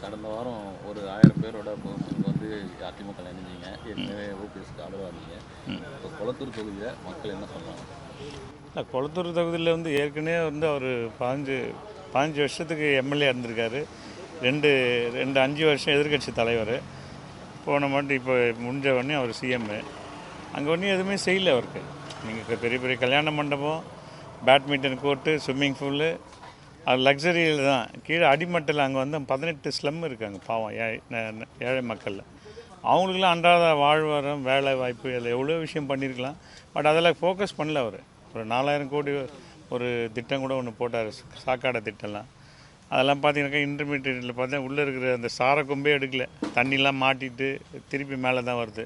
கடந்த வாரம் ஒரு 1000 பேரோட இங்கே வந்து அதிமுக இணைஞ்சிங்க. ஏற்கனவே ஓபிஎஸ்க்கு ஆதரவாக இருந்தீங்க. இப்போ கொளத்தூர் தொகுதியில் மக்கள் என்ன சொல்கிறாங்க? இல்லை, கொளத்தூர் தொகுதியில் வந்து ஏற்கனவே வந்து அவர் 15 வருஷத்துக்கு எம்எல்ஏ இருந்திருக்காரு. ரெண்டு 5 வருஷம் எதிர்கட்சி தலைவர். போன மட்டும் இப்போ முடிஞ்ச உடனே அவர் சிஎம்மு. அங்கே ஒன்றும் எதுவுமே செய்யலை அவருக்கு. நீங்கள் பெரிய பெரிய கல்யாண மண்டபம், பேட்மிண்டன் கோர்ட்டு, ஸ்விம்மிங் பூலு, அது லக்ஸரியில் தான். கீழே அடிமட்டில் அங்கே வந்து 18 ஸ்லம் இருக்காங்க பாவம் ஏழை மக்களில். அவங்களுக்குலாம் அன்றாட வாழ்வாரம், வேலை வாய்ப்பு, அதில் எவ்வளோ விஷயம் பண்ணியிருக்கலாம். பட் அதில் ஃபோக்கஸ் பண்ணல அவர். ஒரு 4000 கோடி ஒரு திட்டம் கூட ஒன்று போட்டார், சாக்காடை திட்டம்லாம். அதெல்லாம் பார்த்தீங்கன்னாக்கா இன்டர்மீடியட்டில் பார்த்தா உள்ளே இருக்கிற அந்த சாரை கொம்பே எடுக்கலை. தண்ணிலாம் மாட்டிட்டு திருப்பி மேலே தான் வருது.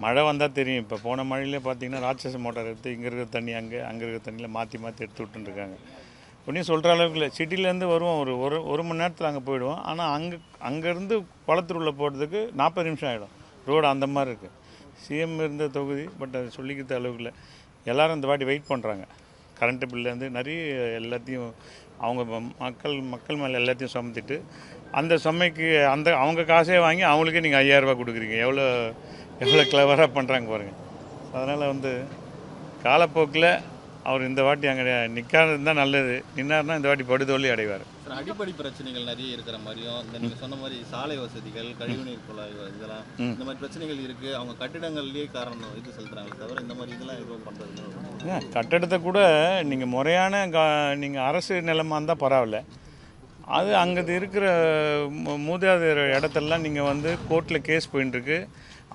மழை வந்தால் தெரியும். இப்போ போன மழையிலே பார்த்தீங்கன்னா ராட்சச மோட்டார் எடுத்து இங்கே இருக்கிற தண்ணி அங்கே இருக்கிற தண்ணியில் மாற்றி எடுத்து விட்டுருக்காங்க. ஒன்றும் சொல்கிற அளவுக்கு இல்லை. சிட்டிலேருந்து வருவோம், ஒரு மணி நேரத்தில் அங்கே போயிடுவோம். ஆனால் அங்கேருந்து குளத்தூரில் போகிறதுக்கு 40 நிமிஷம் ஆகிடும். ரோடு அந்த மாதிரி இருக்குது. சிஎம் இருந்த தொகுதி, பட் அது சொல்லிக்கிற அளவுக்கு இல்லை. எல்லோரும் இந்த வாட்டி வெயிட் பண்ணுறாங்க. கரண்ட்டு பில்லேருந்து நிறைய எல்லாத்தையும் அவங்க மக்கள் மேலே எல்லாத்தையும் சுமத்திட்டு அந்த சுமைக்கு அவங்க காசே வாங்கி அவங்களுக்கே நீங்கள் 5000 ரூபா கொடுக்குறீங்க. எவ்வளோ கிளவராக பண்ணுறாங்க பாருங்கள். அதனால் வந்து காலப்போக்கில் அவர் இந்த வாட்டி அங்கே நிற்காது இருந்தால் நல்லது. நின்னார்னா இந்த வாட்டி படுதோல்வி அடைவார். சார், அடிப்படை பிரச்சனைகள் நிறைய இருக்கிற மாதிரியும், இந்த நீங்கள் சொன்ன மாதிரி சாலை வசதிகள், கழிவுநீர் குழாய், இதெல்லாம் இந்த மாதிரி பிரச்சனைகள் இருக்குது. அவங்க கட்டிடங்கள்லேயே காரணம் இது செலுத்துறாங்க தவிர இந்த மாதிரி இதெல்லாம் எதுவும் பண்ணுறது. கட்டடத்தை கூட நீங்கள் முறையான நீங்கள் அரசு நிலமாக இருந்தால் பரவாயில்ல. அது அங்கே இருக்கிற மூதாதையர் இடத்தெல்லாம் நீங்கள் வந்து கோர்ட்டில் கேஸ் போயின்ட்டுருக்கு.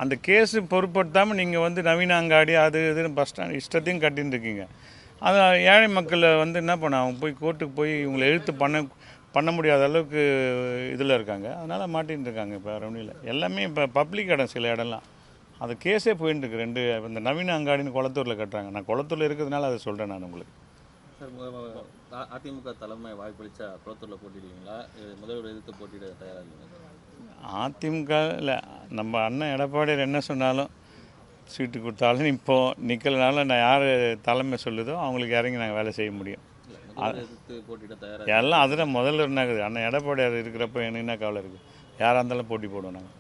அந்த கேஸு பொருட்படுத்தாமல் நீங்கள் வந்து நவீன அங்காடி அது இதுன்னு பஸ் ஸ்டாண்ட் இஷ்டத்தையும் கட்டின்னு இருக்கீங்க. அது ஏழை மக்களை வந்து என்ன பண்ண, அவங்க போய் கோர்ட்டுக்கு போய் இவங்களை எழுத்து பண்ண முடியாத அளவுக்கு இதில் இருக்காங்க. அதனால் மாட்டின்னு இருக்காங்க. இப்போ ரெவன்யூவில் எல்லாமே இப்போ பப்ளிக் இடம், சில இடம்லாம் அது கேஸே போயின்னு இருக்கு. இந்த நவீன அங்காடின்னு குளத்தூரில் கட்டுறாங்க. நான் குளத்தூரில் இருக்கிறதுனால அதை சொல்கிறேன் நான் உங்களுக்கு. சார், அதிமுக தலைமை வாய்ப்பளிச்சா குளத்தூரில் போட்டிடுவீங்களா? முதல்வர் எதிர்த்து போட்டியிட தயாராக இருக்கீங்க? அதிமுக இல்லை, நம்ம அண்ணன் எடப்பாடியார் என்ன சொன்னாலும் சீட்டு கொடுத்தாலும் இப்போ நிற்கலனால நான் யார் தலைமை சொல்லுதோ அவங்களுக்கு இறங்கி நாங்கள் வேலை செய்ய முடியும். எல்லாம் அதில் முதல்ல இருந்தாக்குது. அண்ணன் எடப்பாடியார் இருக்கிறப்ப எனக்கு என்ன கவலை இருக்குது? யாராக இருந்தாலும் போட்டி போடுவோம் நாங்கள்.